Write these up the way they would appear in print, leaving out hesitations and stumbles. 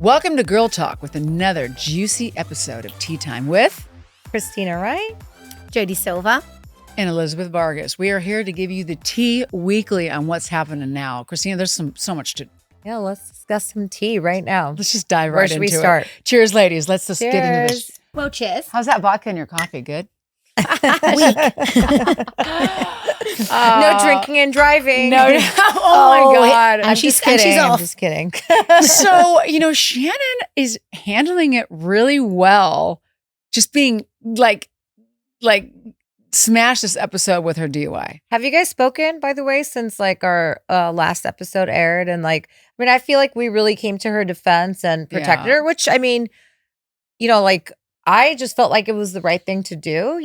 Welcome to Girl Talk with another juicy episode of Tea Time with Christina Wright, Jody Silva, and Elizabeth Vargas. We are here to give you the tea weekly on what's happening now. Christina, there's so much to... Yeah, let's discuss some tea right now. Let's just dive right into it. Where should we start? Cheers, ladies. Let's just get into this. Well, cheers. How's that vodka in your coffee? Good? No drinking and driving. No. Oh my God. I'm just kidding. She's off. I'm just kidding. So, Shannon is handling it really well. Just being like smash this episode with her DUI. Have you guys spoken, by the way, since our last episode aired? And I feel like we really came to her defense and protected her, which I just felt like it was the right thing to do.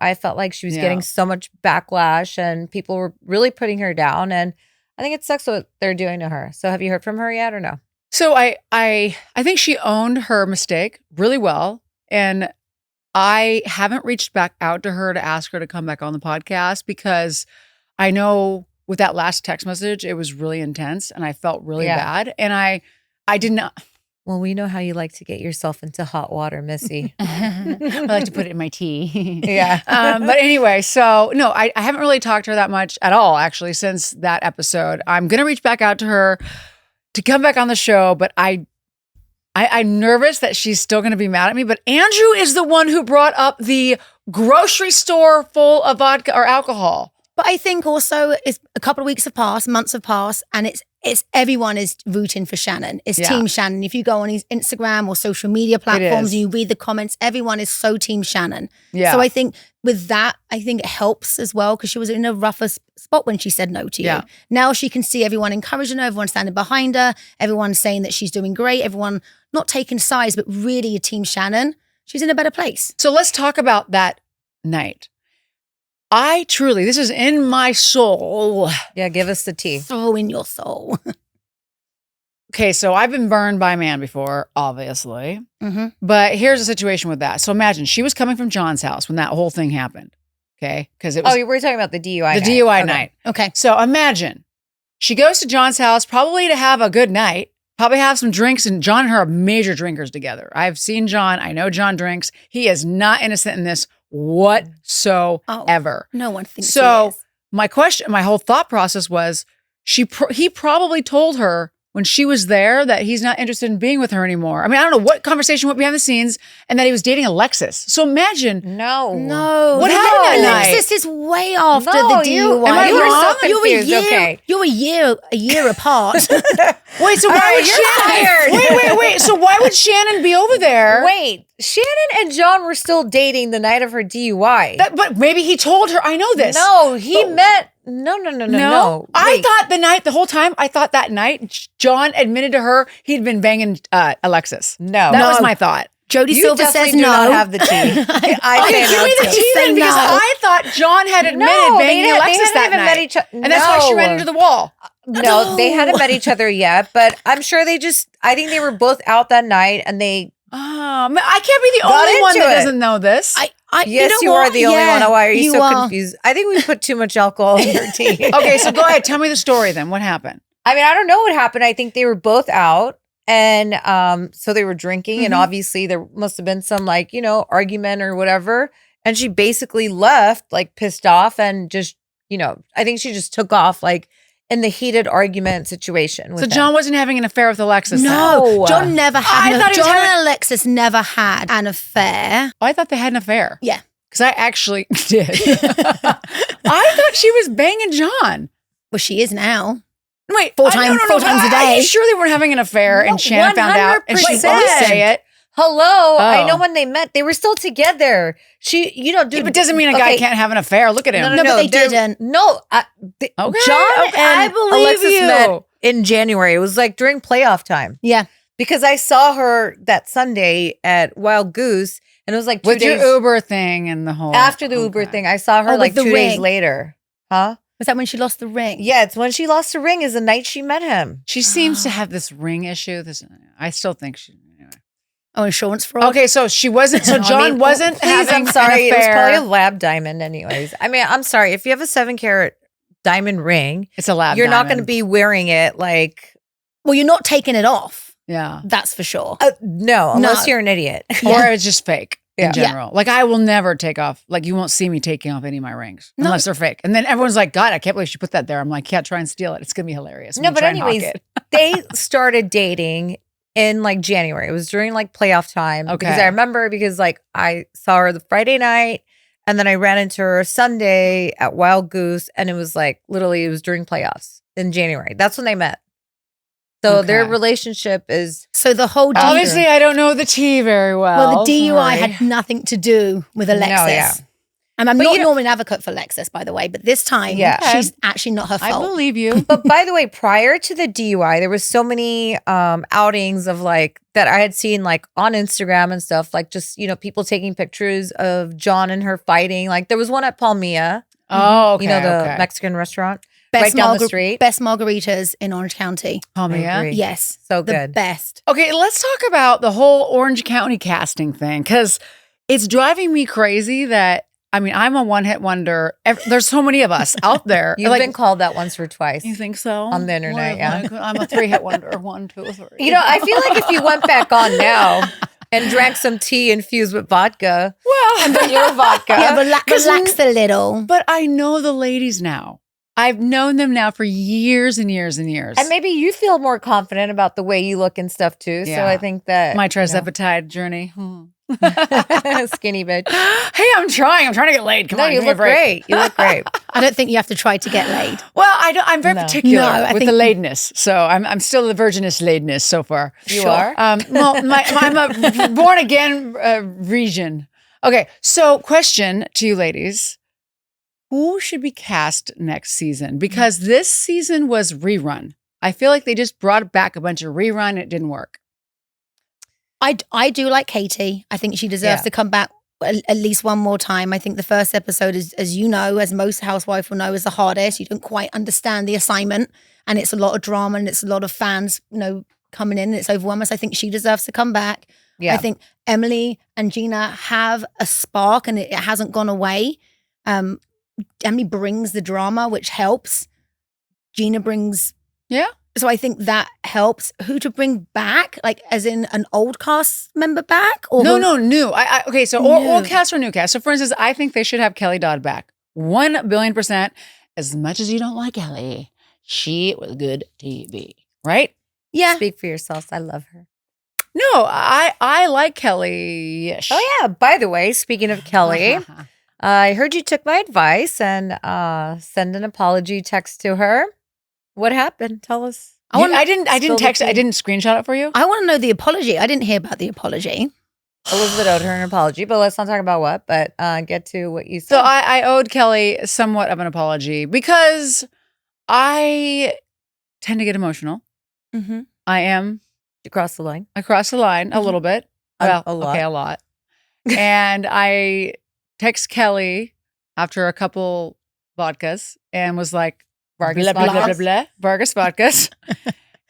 I felt like she was getting so much backlash and people were really putting her down. And I think it sucks what they're doing to her. So have you heard from her yet or no? So I think she owned her mistake really well. And I haven't reached back out to her to ask her to come back on the podcast because I know with that last text message, it was really intense and I felt really bad. And I did not... Well, we know how you like to get yourself into hot water, Missy. I like to put it in my tea. Yeah. But anyway, so no, I haven't really talked to her that much at all, actually, since that episode. I'm going to reach back out to her to come back on the show, but I'm nervous that she's still going to be mad at me. But Andrew is the one who brought up the grocery store full of vodka or alcohol. But I think also it's a couple of weeks have passed, months have passed, and it's everyone is rooting for Shannon. It's Team Shannon. If you go on his Instagram or social media platforms and you read the comments, everyone is so Team Shannon. Yeah. So I think with that, I think it helps as well because she was in a rougher spot when she said no to you. Now she can see everyone encouraging her, everyone standing behind her, everyone saying that she's doing great, everyone not taking sides, but really a Team Shannon. She's in a better place. So let's talk about that night. I truly, this is in my soul. Yeah, give us the tea. So in your soul. Okay, so I've been burned by a man before, obviously. Mm-hmm. But here's the situation with that. So imagine she was coming from John's house when that whole thing happened. Okay, because it was we're talking about the DUI. the DUI night. Okay. So imagine she goes to John's house probably to have a good night, probably have some drinks, and John and her are major drinkers together. I've seen John. I know John drinks. He is not innocent in this whatsoever. No one thinks so. he is. My whole thought process was he probably told her when she was there that he's not interested in being with her anymore. I mean, I don't know what conversation went behind the scenes and that he was dating Alexis. So imagine. No. What happened that night? Alexis is way after No, the DUI. you were so confused. You're a year apart. Wait, so why would Shannon? Wait. So why would Shannon be over there? Wait, Shannon and John were still dating the night of her DUI. But maybe he told her. I know this. No, he met. No. I thought the whole time, I thought that night, John admitted to her he'd been banging Alexis. No. That was my thought. Jody You Silva definitely says do no. not have the tea. I say Give no me the too. tea then, because no. I thought John had admitted banging Alexis that night. Met each other. And that's why she ran into the wall. No, they hadn't met each other yet, but I'm sure I think they were both out that night and they. I can't be the Got only one into that it. doesn't know this. Yes, you are the only one. Why are you so confused? I think we put too much alcohol in your tea. Okay, so go ahead. Tell me the story then. What happened? I mean, I don't know what happened. I think they were both out. And so they were drinking and obviously there must have been some argument or whatever. And she basically left pissed off and just, I think she just took off in the heated argument situation. With So John wasn't having an affair with Alexis then? No, John never had. John and Alexis never had an affair. Oh, I thought they had an affair. Yeah. Because I actually did. I thought she was banging John. Well, she is now. Wait, four times a day. Are you sure they weren't having an affair and Shannon found out and she 100%. won't say it? Hello. I know when they met, they were still together. Dude. It doesn't mean a guy can't have an affair. Look at him. No, but they didn't. No. Okay, John okay, I and believe Alexis you. met in January. It was during playoff time. Yeah. Because I saw her that Sunday at Wild Goose and it was 2 With days. your Uber thing and the whole. After the Uber thing, I saw her with the 2 days ring. later. Huh? Was that when she lost the ring? Yeah, it's when she lost the ring is the night she met him. She seems to have this ring issue. I still think she. Anyway. Oh, insurance fraud. Okay, so she wasn't. So John wasn't Please, having I'm sorry. an It was affair. probably a lab diamond, anyways. I mean, I'm sorry. If you have a 7-carat diamond ring, It's a lab. you're not going to diamond. be wearing it Well, you're not taking it off. Yeah. That's for sure. No, unless No. you're an idiot. Or it's just fake Yeah. in general. Like I will never take off. Like you won't see me taking off any of my rings unless they're fake. And then everyone's like, God, I can't believe she put that there. I'm like, yeah, try and steal it. It's going to be hilarious. No, but Try and hawk anyways, it. they started dating in like January. It was during like playoff time. Okay. Because I remember like I saw her the Friday night and then I ran into her Sunday at Wild Goose and it was like literally it was during playoffs in January. That's when they met. So their Okay. relationship is So the whole Obviously, I don't know the tea very well. well, the DUI Sorry. had nothing to do with Alexis. No, yeah. And I'm But not you know- normally an advocate for Alexis, by the way, but this time, Yeah. she's actually not her I fault. believe you. But by the way, prior to the DUI, there was so many outings of like that I had seen like on Instagram and stuff, like just, people taking pictures of John and her fighting. Like there was one at Palmia, Oh, okay. the okay. Mexican restaurant Best right down the street. Best margaritas in Orange County. Palmia. I agree. Yes. So The good. best. Okay, let's talk about the whole Orange County casting thing because it's driving me crazy that, I mean, I'm a one-hit wonder. There's so many of us out there. You've like, been called that once or twice. You think so? On the internet, yeah. I'm a 3-hit wonder. 1, 2, 3. I feel like if you went back on now and drank some tea infused with vodka, well, and then your vodka. Yeah, relax a little. but I know the ladies now. I've known them now for years and years and years. And maybe you feel more confident about the way you look and stuff too. So Yeah. I think that my trisepatide journey. skinny bitch. Hey, I'm trying to get laid. Come No, on, you give me a look break. great. You look great. I don't think you have to try to get laid. Well, I'm very No. particular No, I with think- the ladeness, so I'm still the virginous ladeness so far. You Sure. are? Well, I'm a born again region. Okay, so question to you ladies: who should be cast next season? Because this season was rerun. I feel like they just brought back a bunch of rerun. And it didn't work. I do like Katie. I think she deserves Yeah. to come back at least one more time. I think the first episode is, as you know, as most housewife will know, is the hardest. You don't quite understand the assignment, and it's a lot of drama, and it's a lot of fans, coming in. And it's overwhelming. So I think she deserves to come back. Yeah. I think Emily and Gina have a spark, and it hasn't gone away. Emily brings the drama, which helps. Gina brings, Yeah. So I think that helps. Who to bring back, like as in an old cast member back, or No, who- no, new. Okay, so old New. cast or new cast. So for instance, I think they should have Kelly Dodd back. 1,000,000,000%. As much as you don't like Kelly, she was good TV, right? yeah. Speak for yourselves. I love her. No, I like Kelly. Oh yeah. By the way, speaking of Kelly, I heard you took my advice and send an apology text to her. What happened? Tell us. I didn't Spill the text. I tea. didn't screenshot it for you. I want to know the apology. I didn't hear about the apology. Elizabeth owed her an apology, but let's not talk about what. But get to what you said. So I owed Kelly somewhat of an apology because I tend to get emotional. Mm-hmm. I am you crossed the line. across the line a little bit. A Well, lot. okay, a lot. And I text Kelly after a couple vodkas and was like, Vargas blah, blah, blah, blah, vodkas? blah, Vargas vodkas.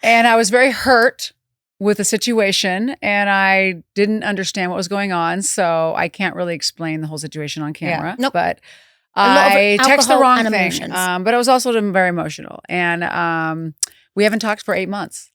And I was very hurt with the situation and I didn't understand what was going on. So I can't really explain the whole situation on camera. Nope. But A lot of I texted the alcohol wrong and thing. emotions. But I was also very emotional. And we haven't talked for 8 months.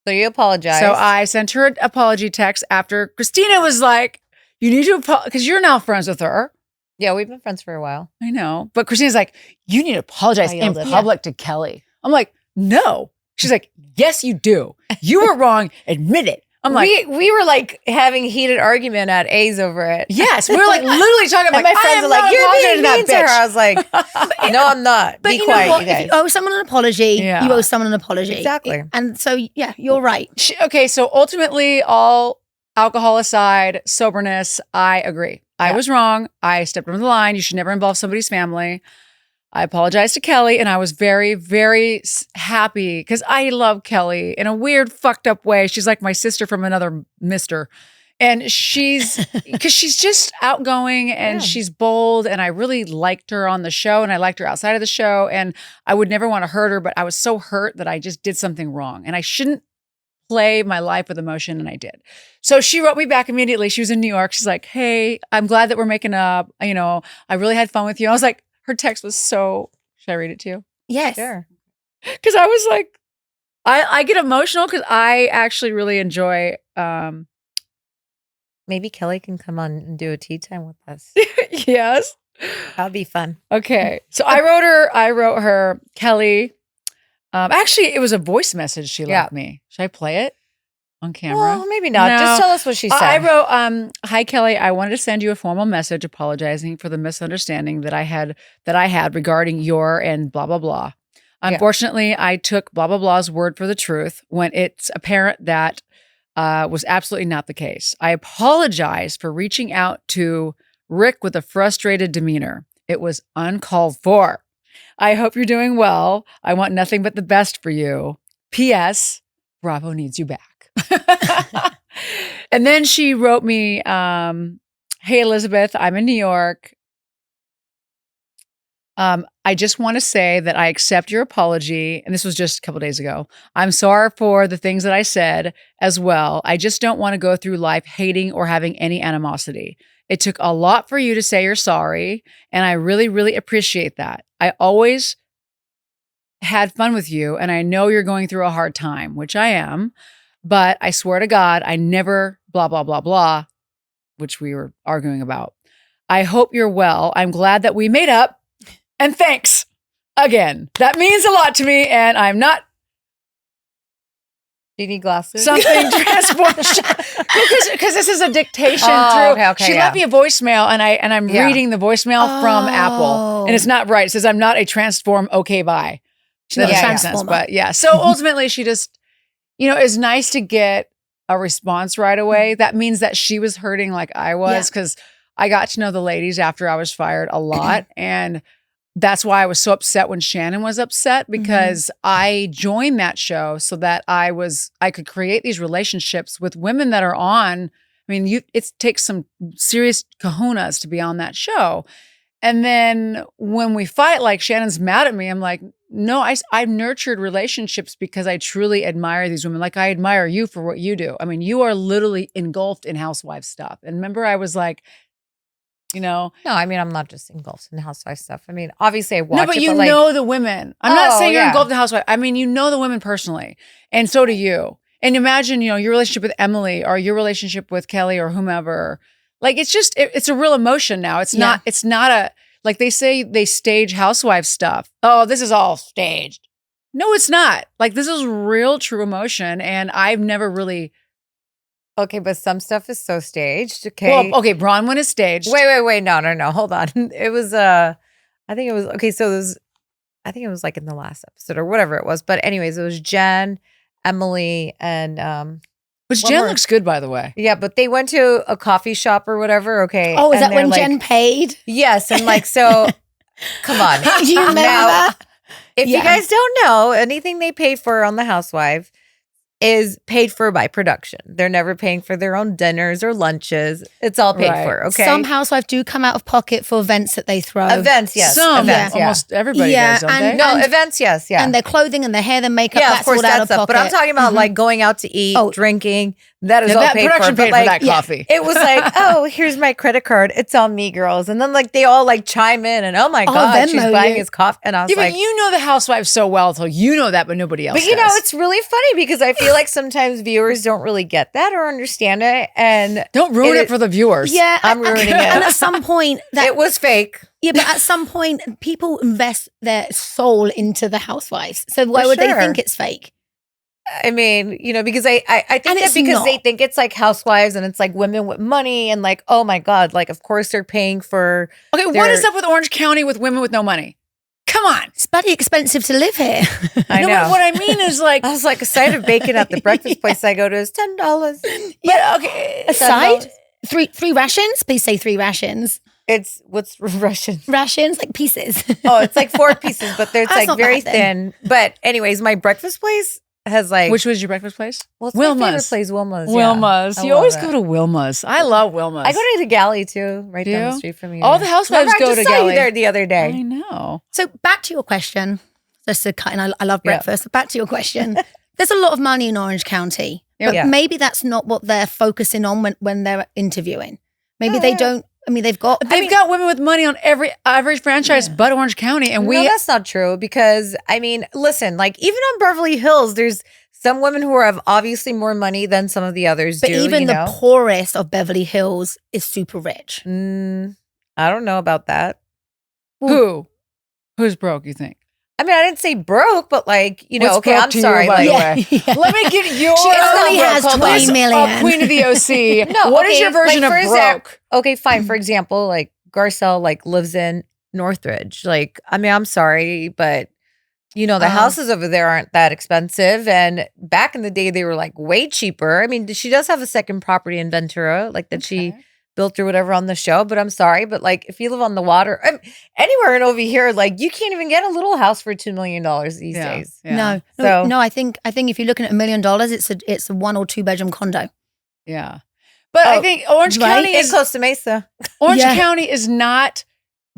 So you apologize. So I sent her an apology text after Christina was like, you need to apologize because you're now friends with her. yeah, we've been friends for a while. I know. But Christina's like, you need to apologize I in yelled at her. public to Kelly. I'm like, no. She's like, yes, you do. You were wrong. Admit it. I'm like, we were like having a heated argument at A's over it. yes. We were like literally talking And about my friends are like, "You're being mean to her." I was like, "No, I'm not. But Be you quiet, know what? you guys." If you owe someone an apology, Yeah. you owe someone an apology. Exactly. And so, yeah, you're right. Okay, so ultimately, all alcohol aside, soberness, I agree. I Yeah. was wrong. I stepped over the line. You should never involve somebody's family. I apologized to Kelly, and I was very, very happy because I love Kelly in a weird, fucked up way. She's like my sister from another mister. And because she's just outgoing and Yeah. she's bold. And I really liked her on the show and I liked her outside of the show. And I would never want to hurt her, but I was so hurt that I just did something wrong. And I shouldn't play my life with emotion. And I did. So she wrote me back immediately. She was in New York. She's like, hey, I'm glad that we're making up. You know, I really had fun with you. I was like, her text was so, should I read it to you? Yes. Sure. Because I was like, I get emotional because I actually really enjoy. Maybe Kelly can come on and do a tea time with us. Yes. That'd be fun. Okay. So I wrote her, Kelly. Actually, it was a voice message she left me. Should I play it on camera? Well, maybe not. No. Just tell us what she said. I wrote, "Hi Kelly, I wanted to send you a formal message apologizing for the misunderstanding that I had regarding your and blah blah blah. Unfortunately, I took blah blah blah's word for the truth when it's apparent that was absolutely not the case. I apologize for reaching out to Rick with a frustrated demeanor. It was uncalled for. I hope you're doing well. I want nothing but the best for you. P.S. Bravo needs you back." And then she wrote me, "Hey, Elizabeth, I'm in New York. I just want to say that I accept your apology." And this was just a couple days ago. "I'm sorry for the things that I said as well. I just don't want to go through life hating or having any animosity. It took a lot for you to say you're sorry, and I really, really appreciate that. I always had fun with you, and I know you're going through a hard time," which I am, "but I swear to God, I never blah, blah, blah, blah," which we were arguing about. "I hope you're well. I'm glad that we made up. And thanks again. That means a lot to me, and I'm not." Do you need glasses? Something transformed because this is a dictation through. Okay, she left me a voicemail, and I'm reading the voicemail from Apple, and it's not right. It says, "I'm not a transform. Okay, bye." She's not a That makes transformer. sense, but yeah. So ultimately, she just, it's nice to get a response right away. That means that she was hurting like I was, because I got to know the ladies after I was fired a lot, and that's why I was so upset when Shannon was upset, because I joined that show so that I could create these relationships with women that are on. I mean, it takes some serious kahunas to be on that show. And then when we fight, like Shannon's mad at me, I'm like, no, I've nurtured relationships because I truly admire these women. Like I admire you for what you do. I mean, you are literally engulfed in Housewives stuff. And remember, I was like, No, I mean, I'm not just engulfed in Housewives stuff. I mean, obviously I watch No, but it, you like, know the women. I'm not saying you're yeah. engulfed in Housewives. I mean, you know the women personally. And so do you. And imagine, your relationship with Emily or your relationship with Kelly or whomever. Like, it's just, it's a real emotion now. It's not a, like they say they stage Housewives stuff. Oh, this is all staged. No, it's not. Like, this is real, true emotion. And I've never really. Okay, but some stuff is so staged. Okay. Well, okay, Bronwyn is staged. Wait. No. Hold on. It was, I think it was, okay, so I think it was like in the last episode or whatever it was. But anyways, it was Jen, Emily, and Which Jen looks good, by the way. yeah, but they went to a coffee shop or whatever. Okay. Oh, is and that when they're Jen paid? Yes. And like, so come on. Do you remember that? If you guys don't know, anything they pay for on The Housewife is paid for by production. They're never paying for their own dinners or lunches. It's all paid for, okay? Some housewives do come out of pocket for events that they throw. Events, yes. Some, events, almost everybody does, don't they? No, events, yes, yeah. And their clothing and their hair, their makeup, yeah, that's of course, all out that of stuff. pocket. But I'm talking about like going out to eat, drinking. That is all that paid production for. paid for that coffee. It was like, oh, here's my credit card. It's on me, girls. And then like they all like chime in and oh my God, she's buying his coffee. And I was like, but you know the Housewives so well, so you know that, but nobody else. But it's really funny because I feel like sometimes viewers don't really get that or understand it. And don't ruin it for the viewers. Yeah, I'm ruining it. And at some point, it was fake. Yeah, but at some point, people invest their soul into the Housewives. So why would they think it's fake? I mean, because I think that because they think it's like Housewives and it's like women with money and like, oh my God, like of course they're paying for. Okay, what is up with Orange County with women with no money? Come on. It's bloody expensive to live here. I know. But what I mean is like. I was like, a side of bacon at the breakfast place I go to is $10. Yeah, okay. A side? Three rations? Please say 3 rations. What's rations? Rations, like pieces. Oh, it's like 4 pieces, but it's like very thin. But anyways, my breakfast place has like. Which was your breakfast place? Well, it's Wilma's. my favorite place, Wilma's. Wilma's. Yeah. You always go to Wilma's. I love Wilma's. I go to the Galley too, right down the street from you. All the Housewives go to Galley. I saw you Galley. there the other day. I know. So back to your question. Just to cut, and I love breakfast. But back to your question. There's a lot of money in Orange County, but maybe that's not what they're focusing on when they're interviewing. Maybe they don't I mean, they've got women with money on every franchise but Orange County, and No, that's not true because I mean, listen, like even on Beverly Hills, there's some women who have obviously more money than some of the others but do. even the know? poorest of Beverly Hills is super rich. I don't know about that. Who's broke, you think? I mean, I didn't say broke, but like, you know, What's okay, broke I'm to you, sorry. by like, the way? Let me get your. She only has 20 million. Queen of the OC. No, What is okay, your version like, of broke? Okay, fine. For example, like Garcelle like lives in Northridge. Like, I mean, I'm sorry, but you know, the houses over there aren't that expensive. And back in the day, they were like way cheaper. I mean, she does have a second property in Ventura, like that she built or whatever on the show. But I'm sorry, but like if you live on the water, anywhere and over here, like you can't even get a little house for $2 million these days. Yeah. No. I think if you're looking at $1 million, it's a 1 or 2 bedroom condo. Yeah, but I think Orange County is is close to Mesa. Orange County is not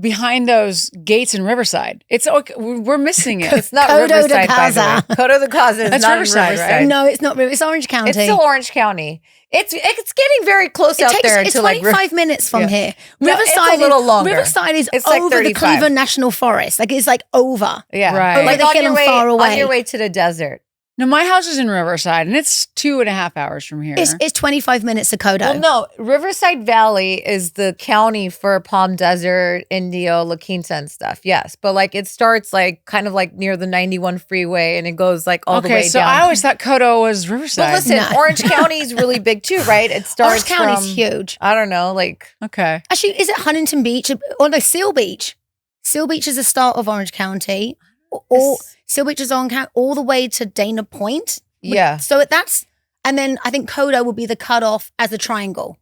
behind those gates in Riverside. It's okay. We're missing it. It's not Codo de Riverside, by the Casa. way. Codo de Casa is That's not Riverside, Riverside, right? No, it's not. It's Orange County. It's still Orange County. It's getting very close out there. It's to 25 minutes from here. No, Riverside it's a little longer. Riverside is It's like over the 35. Cleveland National Forest. Like it's like over. Yeah, Right. Over Like the on hill your and way, far away. on your way to the desert. No, my house is in Riverside, and it's 2.5 hours from here. It's 25 minutes to Codo. Well, no, Riverside Valley is the county for Palm Desert, Indio, La Quinta, and stuff. Yes, but like it starts like kind of like near the 91 freeway, and it goes like all the way so down. I always thought Codo was Riverside. But listen, Orange County is really big too, right? It starts Orange County's from, huge. I don't know, like Okay. Actually, is it Huntington Beach? Or no, Seal Beach. Seal Beach is the start of Orange County. Or Seal Beach is on all the way to Dana Point. yeah. So that's, and then I think Codo will be the cutoff as a triangle.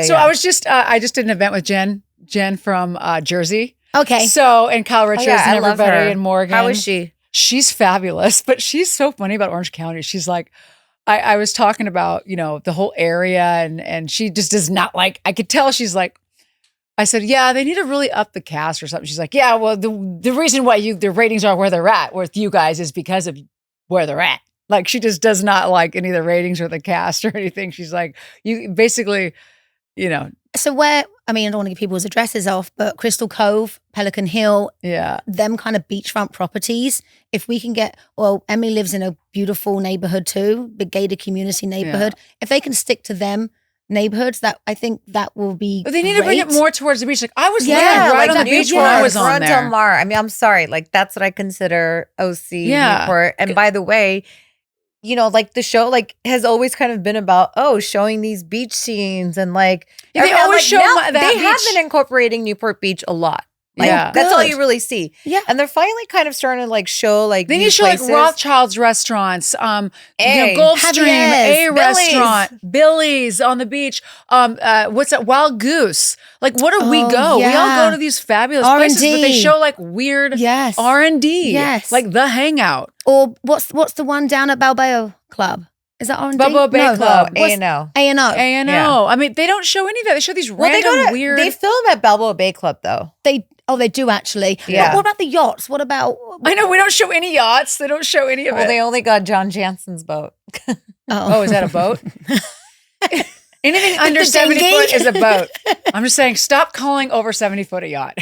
So I just did an event with Jen from Jersey. Okay. So, and Kyle Richards I and love everybody her. and Morgan. How is she? She's fabulous, but she's so funny about Orange County. She's like, I was talking about, you know, the whole area and she just does not like, I could tell she's like, I said, yeah, they need to really up the cast or something. She's like, yeah, well, the reason why the ratings are where they're at with you guys is because of where they're at. Like she just does not like any of the ratings or the cast or anything. She's like, you basically, you know. So I don't want to give people's addresses off, but Crystal Cove, Pelican Hill, them kind of beachfront properties. If we can get, Emily lives in a beautiful neighborhood too, big gated community neighborhood. Yeah. If they can stick to them neighborhoods, that I think that will be But they need great. to bring it more towards the beach. Like I was living right on the beach when I was on there. Del Mar. I mean, I'm sorry. Like that's what I consider OC Newport. And by the way, you know, like the show like has always kind of been about showing these beach scenes and like they always like, show now, that they beach. have been incorporating Newport Beach a lot. Like, that's all you really see. Yeah, and they're finally kind of starting to like show like they need to show places. like Rothschild's restaurants, A, Gulfstream, Javier's, a restaurant, Billy's on the beach. What's that? Wild Goose. Like, what do we go? We all go to these fabulous places, but they show like weird R&D. Yes, like the Hangout. Or what's the one down at Balboa Club? Is that R&D? Balboa Bay Club. A&O. A&O. A&O. I mean, they don't show any of that. They show these random weird. They film at Balboa Bay Club though. They do actually. Yeah. What about the yachts? What about? I know we don't show any yachts. They don't show any of it. Well, they only got John Jansen's boat. Oh, is that a boat? Anything under 70 foot is a boat. I'm just saying, stop calling over 70 foot a yacht.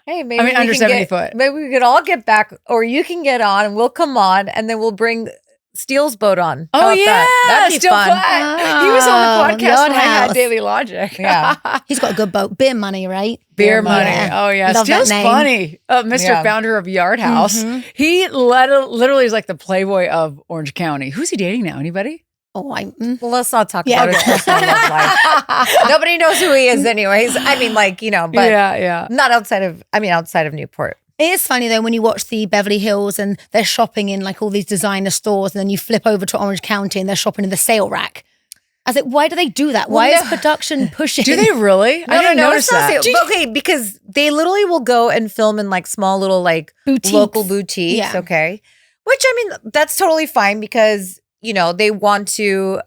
Hey, maybe under 70 foot. Maybe we could all get back, or you can get on, and we'll come on, and then we'll bring Steele's boat on. How about that? That'd be Steel fun. Flat. He was on the podcast Lord when I had House. Daily Logic. Yeah. He's got a good boat. Beer Money, right? Beer money. Yeah. Oh, yeah. Love Steele's that name. funny. Mr. Founder of Yard House. Mhm. He literally is like the Playboy of Orange County. Who's he dating now? Anybody? Oh, Well, let's not talk about his personal love life. Nobody knows who he is anyways. I mean, like, you know, but not outside of Newport. It is funny though when you watch the Beverly Hills and they're shopping in like all these designer stores, and then you flip over to Orange County and they're shopping in the sale rack. I was like, why do they do that? Why is production pushing? Do they really? I didn't notice that. Okay, because they literally will go and film in like small little like Boutiques. local boutiques. Yeah. Okay, which I mean that's totally fine because you know they want to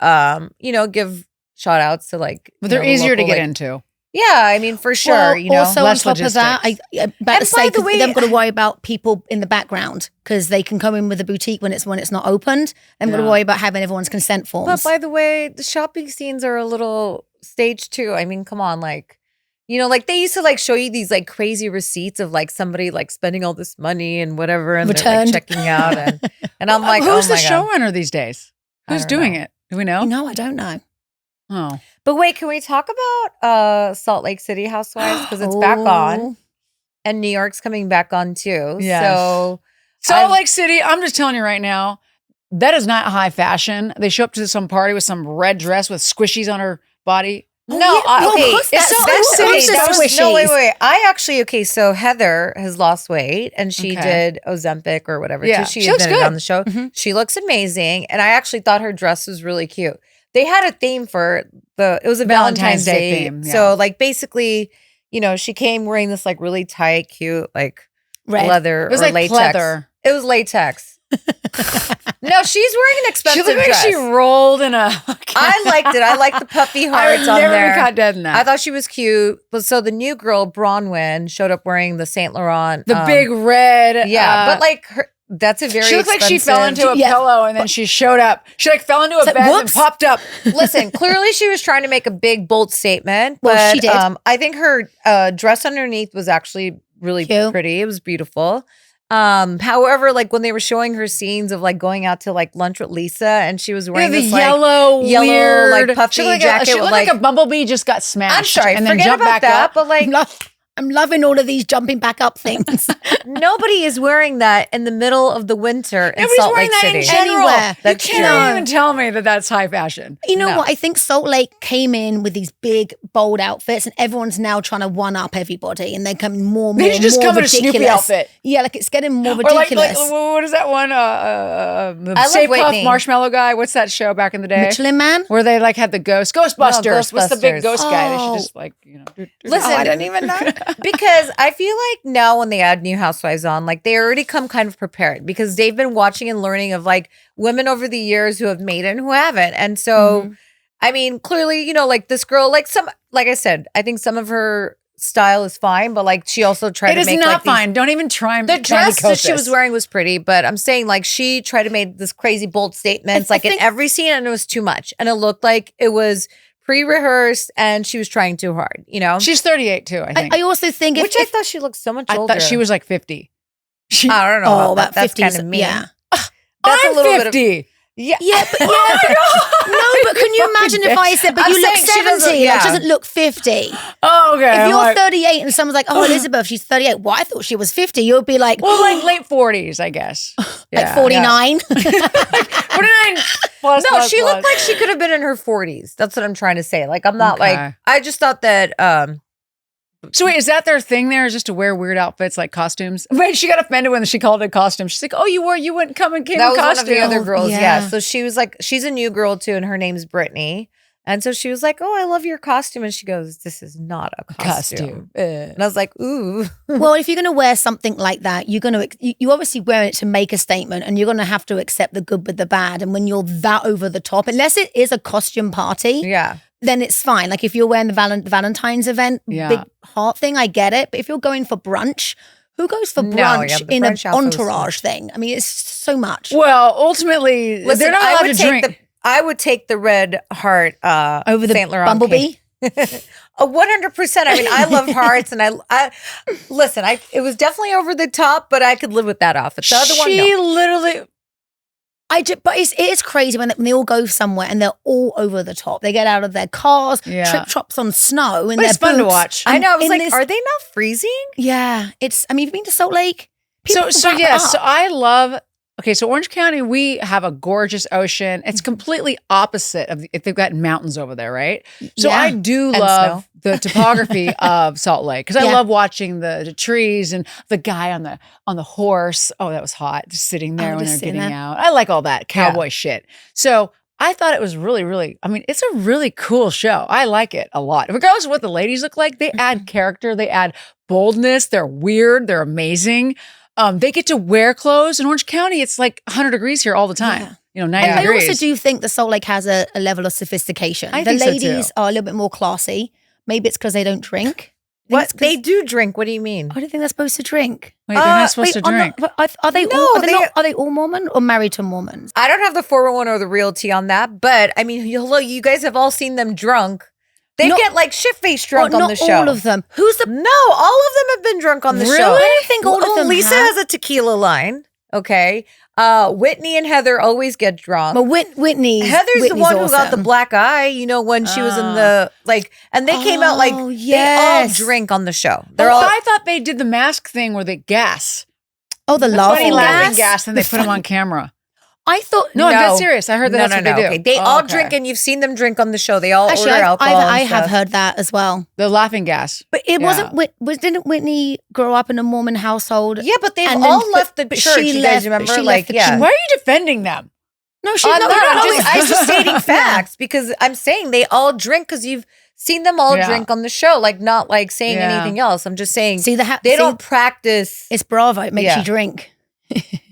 give shout outs to like. But they're easier to get into. Yeah, I mean, for sure. Well, you know, also less on top of that, I about And to say, by the 'cause way- they haven't got to worry about people in the background because they can come in with a boutique when it's not opened. They've got to Yeah. worry about having everyone's consent but forms. by the way, the shopping scenes are a little staged too. I mean, come on, like, you know, like they used to like show you these like crazy receipts of like somebody like spending all this money and whatever, and they're Returned. like checking out, and I'm like, who's oh the my God. showrunner these days? I Who's don't doing know. it? Do we know? No, I don't know. Oh, But wait, can we talk about Salt Lake City Housewives because it's back on, Oh. and New York's coming back on too. Yes. So Salt Lake City. I'm just telling you right now, that is not high fashion. They show up to some party with some red dress with squishies on her body. no, yeah, okay, what's it's that? Salt Lake What's City. the That was, squishies? no, wait. I actually So Heather has lost weight, and she Okay. did Ozempic or whatever. Yeah. too. She She looks admitted good. on the show. Mhm. She looks amazing, and I actually thought her dress was really cute. They had a theme for it was a Valentine's Day theme, yeah. So like basically, you know, she came wearing this like really tight, cute like Red. leather It was or like latex. pleather. It was latex. No, she's wearing an She expensive looked like dress. she rolled in a. I liked it. I liked the puffy I hearts would on never there. be caught dead in that. I thought she was cute. But so the new girl, Bronwyn, showed up wearing the Saint Laurent. the big red. Yeah, but like that's a very she looked like she fell expensive- into a Yeah. pillow and then she showed up. She like fell into a like, bed and whoops. popped up. Listen, clearly she was trying to make a big, bold statement. Well, But she did. I think her dress underneath was actually really Cute. pretty. It was beautiful. However, like when they were showing her scenes of like going out to like lunch with Lisa, and she was Yeah, wearing the this like yellow, yellow, like, weird, puffy she looked jacket She with, looked like- like a bumblebee just got smashed. I'm sorry, and then forget jumped about back that. up. But like I'm loving all of these jumping back up things. nobody is wearing that in the middle of the winter in Nobody's Salt wearing Lake that City. in general. Anywhere. You That's can't true. even tell me that that's high fashion. You know No. what? I think Salt Lake came in with these big, bold outfits, and everyone's now trying to one up everybody, and they're coming more, They should just more come in a Snoopy ridiculous. outfit. Yeah, like it's getting more Or like ridiculous. what is that one? The love Stay Puft Whitney. Marshmallow Guy. What's that show back in the day? Michelin Man. Where they like had the Ghostbusters. What's the big Ghostbusters. ghost guy? They Oh. should just like Listen, I don't even know. because I feel like now when they add new housewives on, like they already come kind of prepared because they've been watching and learning of like women over the years who have made it and who haven't. And so, Mm-hmm. I mean, clearly, you know, like this girl, like I said, I think some of her style is fine, but like she also tried It to is make not like these- fine. Don't even try and The try to dress coat that she was this. wearing was pretty, but I'm saying like she tried to make this crazy bold statements I like in think- every scene, and it was too much, and it looked like it was pre-rehearsed, and she was trying too hard. You know, She's 38 too, I think. I also think which I thought she looked so much I older. thought she was like 50. She, I don't know. oh, about that. about That's 50s, kind of mean. yeah. That's I'm a little bit of 50. yeah. Yeah, but Oh my God. no, but can you imagine if I said, but I'm you look saying she 70, doesn't- like, yeah. she doesn't look 50. Oh, okay. If I'm you're like, 38 and someone's like, oh, Elizabeth, she's 38. Well, I thought she was 50. You'll be like, well, like late 40s, I guess. like 49. 49 plus. No, plus, she plus. looked like she could have been in her 40s. That's what I'm trying to say. Like I'm not Okay. like I just thought that So wait, is that their thing there? Is just to wear weird outfits like costumes? Wait, she got offended when she called it costume. She's like, "Oh, you wouldn't come and came that in was costume." one of the other girls. yeah. Yeah. So she was like, she's a new girl too, and her name's Brittany. And so she was like, "Oh, I love your costume," and she goes, "This is not a costume." And I was like, "Ooh." Well, if you're going to wear something like that, you're going to, you obviously wear it to make a statement, and you're going to have to accept the good with the bad. And when you're that over the top, unless it is a costume party, Yeah. then it's fine. Like if you're wearing the Valentine's event, Yeah. big heart thing, I get it. But if you're going for brunch, who goes for No, brunch yeah, the in brunch an outfit was entourage thing? I mean, it's so much. Well, ultimately, Listen, they're not I allowed would to take drink. I would take the red heart Over the Saint Laurent bumblebee. cake. 100%. I mean, I love hearts, and I listen. It was definitely over the top, but I could live with that outfit. The other one, She no. literally. But it is crazy when they all go somewhere and they're all over the top. They get out of their cars, Yeah. trip trops on snow, and But it's their fun to boots. watch. I know. I was in like, this- are they not freezing? Yeah, it's. I mean, you've been to Salt Lake. People So wrap it yes, up. so I love. Okay, so Orange County, we have a gorgeous ocean. It's completely opposite of if they've got mountains over there, right? So Yeah. I do And love the topography of Salt Lake because I Yeah. love watching the trees and the guy on the horse. Oh, that was hot, just sitting there Oh, when just they're sitting getting there. out. I like all that cowboy shit. So I thought it was really, really. I mean, it's a really cool show. I like it a lot. Regardless of what the ladies look like, they add character, they add boldness. They're weird. They're amazing. They get to wear clothes. In Orange County, it's like 100 degrees here all the time. Yeah. You know, 90 I degrees. also do think that Salt Lake has a level of sophistication. I the think so, too. ladies are a little bit more classy, Maybe it's because they don't drink. What? They do drink. What do you mean? I don't think they're supposed to drink. Wait, they're not supposed to drink. Are they No, all? Are they all Mormon or married to Mormons? I don't have the 411 or the realty on that, but I mean, hello, you guys have all seen them drunk. They get like shit-faced drunk on the show. Not all of them. No, all of them have been drunk on the show. I don't think all of them Lisa have. has a tequila line. Okay. Whitney and Heather always get drunk. But Whitney's the one who got the awesome. black eye, when she was in the and they came out they all drink on the show. I thought they did the mask thing where they gas. Oh, the Funny laughing laughing gas. gas, and they put them on camera. I thought No, I'm dead serious. I heard that's what they do. Okay. They all drink, and you've seen them drink on the show. They all actually order alcohol. I and have stuff. heard that as well. The laughing gas. But it wasn't. Didn't Whitney grow up in a Mormon household? Yeah, but they've And all then- left the but church. she You left- guys remember? she left the church. Why are you defending them? No, she's I'm not. I was just stating facts because I'm saying they all drink because you've seen them all drink on the show, not saying anything else. I'm just saying they don't practice. It's Bravo. It makes you drink.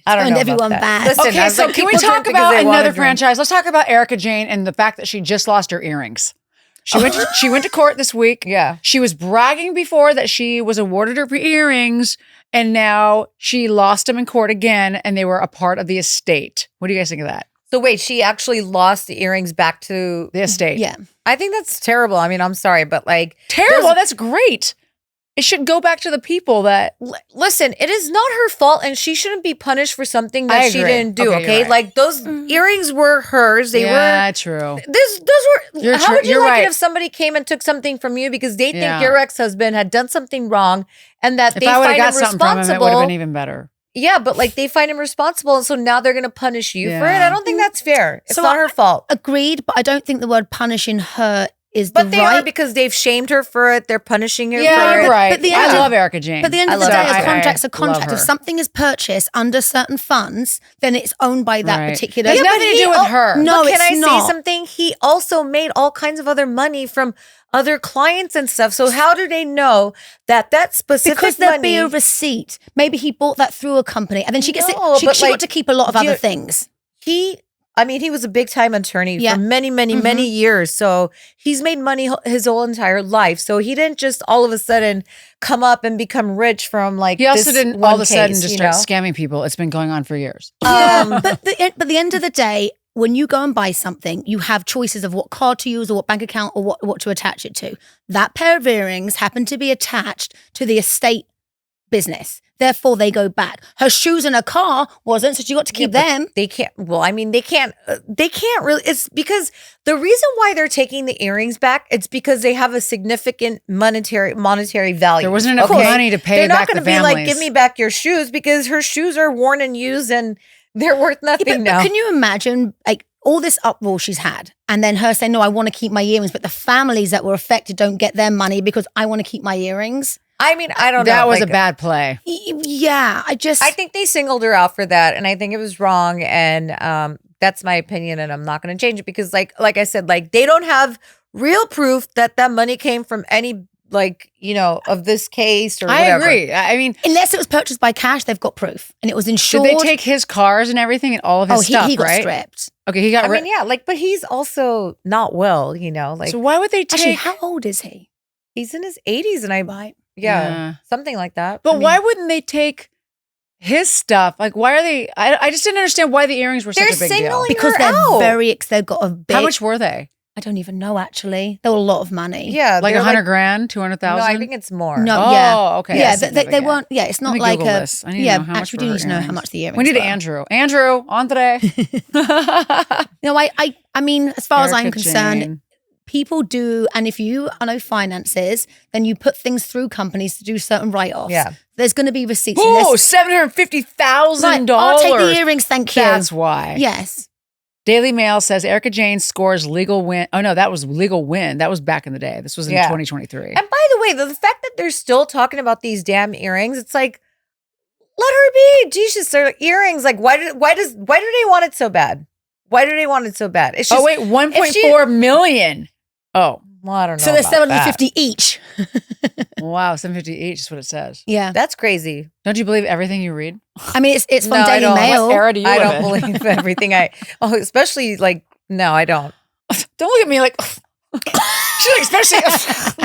I don't know. Turned everyone about that. bad. Listen, Okay, so can we people talk drink because about they wanna another drink. franchise? Let's talk about Erika Jayne and the fact that she just lost her earrings. She went to court this week. Yeah. She was bragging before that she was awarded her earrings, and now she lost them in court again, and they were a part of the estate. What do you guys think of that? So wait, she actually lost the earrings back to The estate. Yeah. I think that's terrible. I mean, I'm sorry, but Terrible. That's great. It should go back to the people that. listen, it is not her fault, and she shouldn't be punished for something that I she agree. didn't do. Okay, Okay, you're right. those earrings were hers. They were. True. Those were. How would you you're like right. it if somebody came and took something from you because they think Yeah. your ex-husband had done something wrong and that If they I would find have him got something from him, it responsible? would have been even better. Yeah, but they find him responsible, and so now they're going to punish you for it. Yeah. I don't think that's fair. It's So not her fault. Agreed, but I don't think the word punishing her is But the they right. are because they've shamed her for it. They're punishing her Yeah, for you're it. right. but the I end of- love Erika Jayne. But at the end of the I day, love a her. contract's a love contract. her. If something is purchased under certain funds, then it's owned by that Right. particular. It has Yeah, but nothing to he do with al- her. No, But can it's I not. say something? He also made all kinds of other money from other clients and stuff. So how do they know that specific Because there'd money? be a receipt. Maybe he bought that through a company, and then she gets No, she but, got to keep a lot of other you- things. he was a big time attorney Yeah. for many, many, many years. So he's made money his whole entire life. So he didn't just all of a sudden come up and become rich from He also this didn't one all of a sudden case, just you start know? scamming people. It's been going on for years. But the end of the day, when you go and buy something, you have choices of what card to use or what bank account or what to attach it to. That pair of earrings happened to be attached to the estate business. Therefore, they go back. Her shoes and her car wasn't, so she got to keep them. They can't. Well, I mean, they can't really. It's because the reason why they're taking the earrings back, it's because they have a significant monetary value. There wasn't enough Okay? money to pay They're not back the gonna be families. like, give me back your shoes because her shoes are worn and used and they're worth nothing But now. can you imagine all this uproar she's had, and then her saying, "No, I want to keep my earrings," but the families that were affected don't get their money because I want to keep my earrings. I mean, I don't know. That was a bad play. Yeah, I think they singled her out for that, and I think it was wrong. And that's my opinion, and I'm not going to change it because, like I said, they don't have real proof that money came from any of this case or whatever. I agree. I mean, unless it was purchased by cash, they've got proof, and it was insured. did they take his cars and everything and all of his stuff? he got right? stripped. Okay, he got. I mean, yeah, but he's also not well, so why would they take? Actually, how old is he? he's in his 80s, and Right. yeah, something like that. But I mean, why wouldn't they take his stuff? Why are they? I just didn't understand why the earrings were such They're a big deal. signaling Because her they're out. they've got a big. How much were they? I don't even know. Actually, they were a lot of money. Yeah, Like they're 100 grand, 200,000. No, I think it's more. No, Oh, yeah, okay. yeah. That's They significant. weren't. Yeah, it's Let not me like Google a. this. I need to Yeah, know how much actually, we were do her need to know how earrings. much the earrings. We need were. Andrew. Andrew, Andre. No, I mean, as far as I'm Erika concerned, Jayne. people do, and if you know finances, then you put things through companies to do certain write-offs. Yeah. There's going to be receipts. Oh, $750,000. I'll take the earrings, thank you. That's why. Yes. Daily Mail says Erika Jayne scores legal win. Oh no, that was legal win. That was back in the day. This was in Yeah. 2023. And by the way, the fact that they're still talking about these damn earrings, it's like, let her be. Jesus, they're earrings. Like, why do they want it so bad? Why do they want it so bad? It's just, Oh wait, 1.4 million. Oh well, I don't know. So they're about 750 each. wow, 750 each is what it says. Yeah. That's crazy. Don't you believe everything you read? I mean, it's from No, I Daily don't. Mail. What era do you I live don't in? believe everything especially no, I don't. Don't look at me like She's like, especially.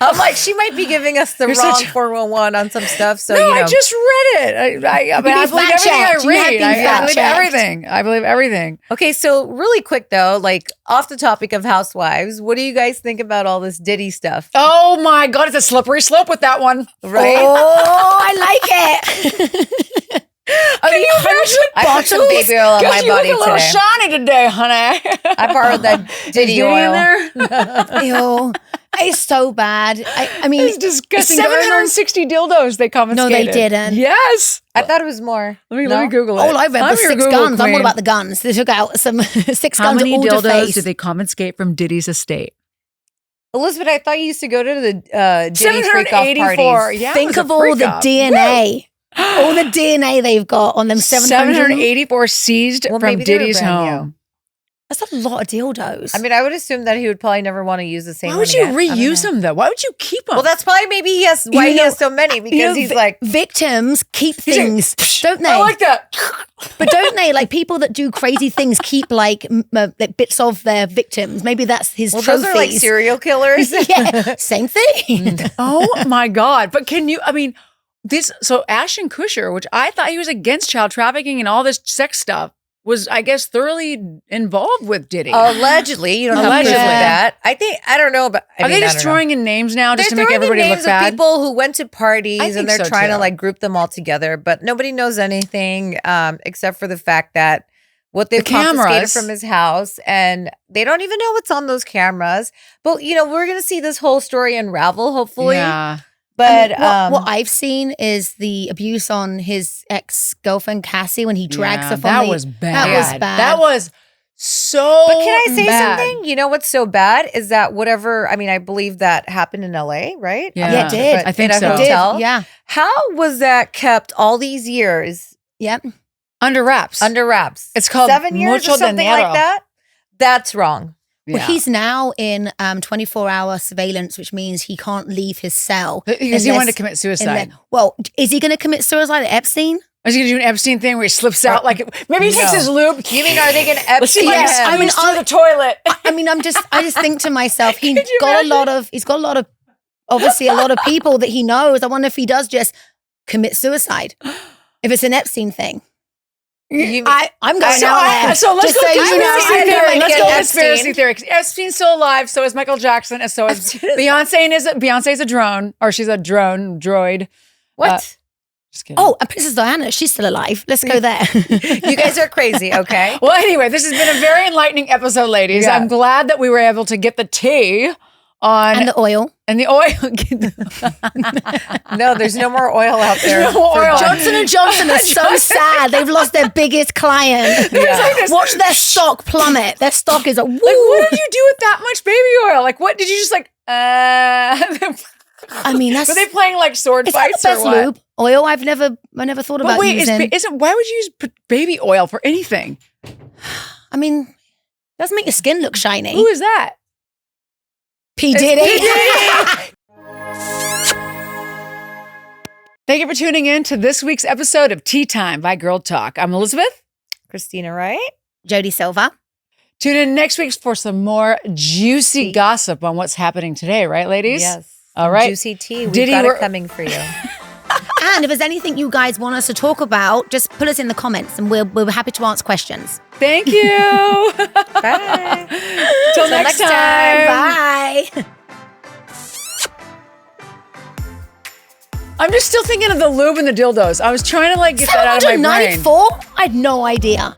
I'm like, she might be giving us the You're wrong such a- 411 on some stuff. So, No, you know. I just read it. I believe everything I fact-checked. You have read. been I believe fact-checked. everything. I believe everything. Okay, so really quick though, like off the topic of Housewives, what do you guys think about all this Diddy stuff? Oh my God, it's a slippery slope with that one. Right? Oh, I like it. Can you imagine? I put some baby oil on my You body look a little today. shiny today, honey. I borrowed that Diddy Is oil. in there? Ew. It's so bad. I mean, It's disgusting. going on- 760 dildos they confiscated. No, they didn't. Yes. I thought it was more. Let me No? Google it. All I read I'm was your 6 Google guns. I'm queen. all about the guns. They took out some 6 How guns many all to dildos face. did they confiscate from Diddy's estate? Elizabeth, I thought you used to go to the Diddy freak off 784. parties. Yeah, it Think was a of all the freak-off. DNA. All the DNA they've got on them 700. 784 seized Well, from maybe they were Diddy's brand new. home. That's a lot of dildos. I mean, I would assume that he would probably never want to use the same Why one would you again. I don't reuse know. them though? Why would you keep them? Well, that's probably maybe he has why he know- has so many because he's like, victims keep He's like, things, don't they? I like that. But don't they? Like people that do crazy things keep like bits of their victims. Maybe that's his well, trophies. those are like serial killers. Yeah, same thing. Oh my God. But can you, I mean, so Ashton Kutcher, which I thought he was against child trafficking and all this sex stuff, was, I guess, thoroughly involved with Diddy. Allegedly, you don't have proof of Allegedly. that. I don't know, but Are they just throwing in names now just to They're make throwing in everybody names look bad? of people who went to parties I think and they're so, trying too. to like group them all together, but nobody knows anything except for the fact that what they've confiscated cameras. from his house, and they don't even know what's on those cameras. But you know, we're gonna see this whole story unravel, hopefully. Yeah. But what I've seen is the abuse on his ex-girlfriend Cassie when he drags her from that the- was bad. That was bad. That was so But can I say bad. something? You know what's so bad is that whatever, I mean, I believe that happened in LA, right? Yeah. Yeah, it did. But I think in a so. It did. hotel? Yeah. How was that kept all these years Yep. Under wraps. under wraps? It's called 7 years mucho or something dinero. like that? That's wrong. Yeah. Well, he's now in 24-hour surveillance, which means he can't leave his cell. Because he wanted unless- to commit suicide. Well, is he going to commit suicide at Epstein? Is he going to do an Epstein thing where he slips out? Like maybe he takes No. his lube. You mean, are they going to Let's see if I Epstein can him? I mean, squeeze through the toilet. I mean, I just think to myself, he's Could you got imagine? he's got a lot of, obviously a lot of people that he knows. I wonder if he does just commit suicide. If it's an Epstein thing. You- I'm going So, out there. so let's Just go so you know, conspiracy I'm theory. going Let's to go get conspiracy theory. 'Cause Epstein's still alive. So is Michael Jackson, and so is Beyonce's a drone, or she's a droid. What? Just kidding. Oh, and Princess Diana, she's still alive. Let's go there. You guys are crazy, okay? Well, anyway, this has been a very enlightening episode, ladies. Yeah. I'm glad that we were able to get the tea on And the oil. and the oil. No, there's no more oil out there. There's no more for oil. John- Johnson & Johnson is so sad. They've lost their biggest client. Yeah. Watch their stock plummet. Their stock is a woo. Like, what did you do with that much baby oil? Like, what did you just like? I mean, that's Were they playing like sword it's not the fights or best what? lube. Oil, I never thought But about wait, using. isn't why would you use baby oil for anything? I mean, it doesn't make your skin look shiny. Who is that? P. Diddy. Thank you for tuning in to this week's episode of Tea Time by Girl Talk. I'm Elizabeth. Christina, right? Jody Silva. Tune in next week for some more juicy gossip on what's happening today, right, ladies? Yes. All right. Juicy tea. We've Diddy, got we're- it coming for you. And if there's anything you guys want us to talk about, just put us in the comments and we're happy to answer questions. Thank you. Bye. Till next time. Bye. I'm just still thinking of the lube and the dildos. I was trying to like get that out of my brain. 794? I had no idea.